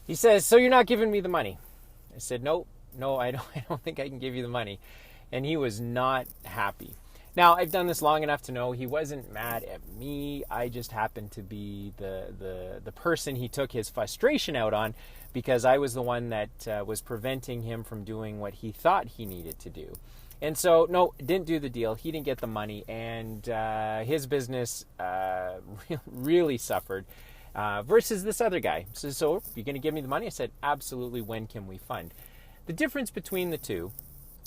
He says, "So you're not giving me the money?" I said, "No, I don't. I don't think I can give you the money." And he was not happy. Now, I've done this long enough to know he wasn't mad at me. I just happened to be the person he took his frustration out on, because I was the one that was preventing him from doing what he thought he needed to do. And so, no, didn't do the deal. He didn't get the money, and his business really suffered. Versus this other guy. So you're going to give me the money? I said, absolutely. When can we fund? The difference between the two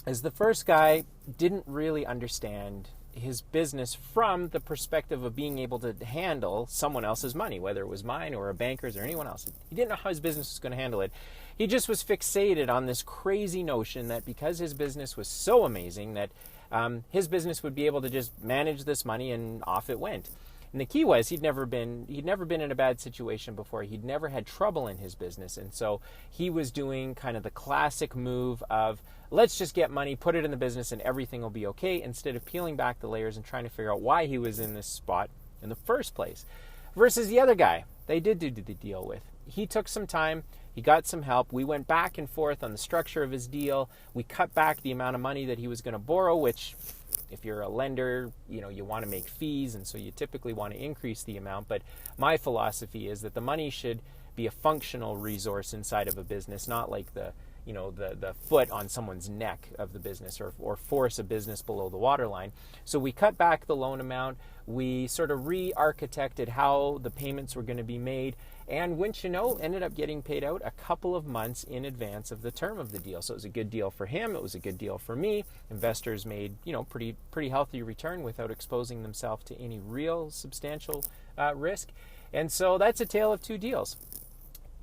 is the first guy didn't really understand his business from the perspective of being able to handle someone else's money, whether it was mine or a banker's or anyone else. He didn't know how his business was going to handle it. He just was fixated on this crazy notion that because his business was so amazing that his business would be able to just manage this money, and off it went. And the key was he'd never been in a bad situation before. He'd never had trouble in his business. And so he was doing kind of the classic move of, let's just get money, put it in the business, and everything will be okay, instead of peeling back the layers and trying to figure out why he was in this spot in the first place. Versus the other guy they did do the deal with. He took some time. He got some help. We went back and forth on the structure of his deal. We cut back the amount of money that he was going to borrow, which, if you're a lender, you want to make fees, and so you typically want to increase the amount. But my philosophy is that the money should be a functional resource inside of a business, not like the foot on someone's neck of the business, or force a business below the waterline. So we cut back the loan amount. We sort of re-architected how the payments were going to be made, and wouldn't you know, ended up getting paid out a couple of months in advance of the term of the deal. So it was a good deal for him. It was a good deal for me. Investors made pretty healthy return without exposing themselves to any real substantial risk. And so that's a tale of two deals.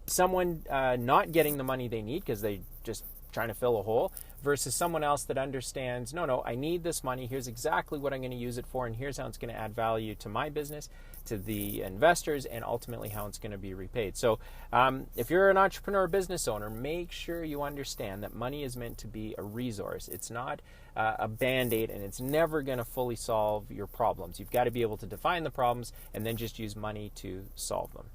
Someone not getting the money they need because they just trying to fill a hole, versus someone else that understands, no, I need this money. Here's exactly what I'm going to use it for, and here's how it's going to add value to my business, to the investors, and ultimately how it's going to be repaid. So if you're an entrepreneur or business owner, make sure you understand that money is meant to be a resource. It's not a Band-Aid, and it's never going to fully solve your problems. You've got to be able to define the problems and then just use money to solve them.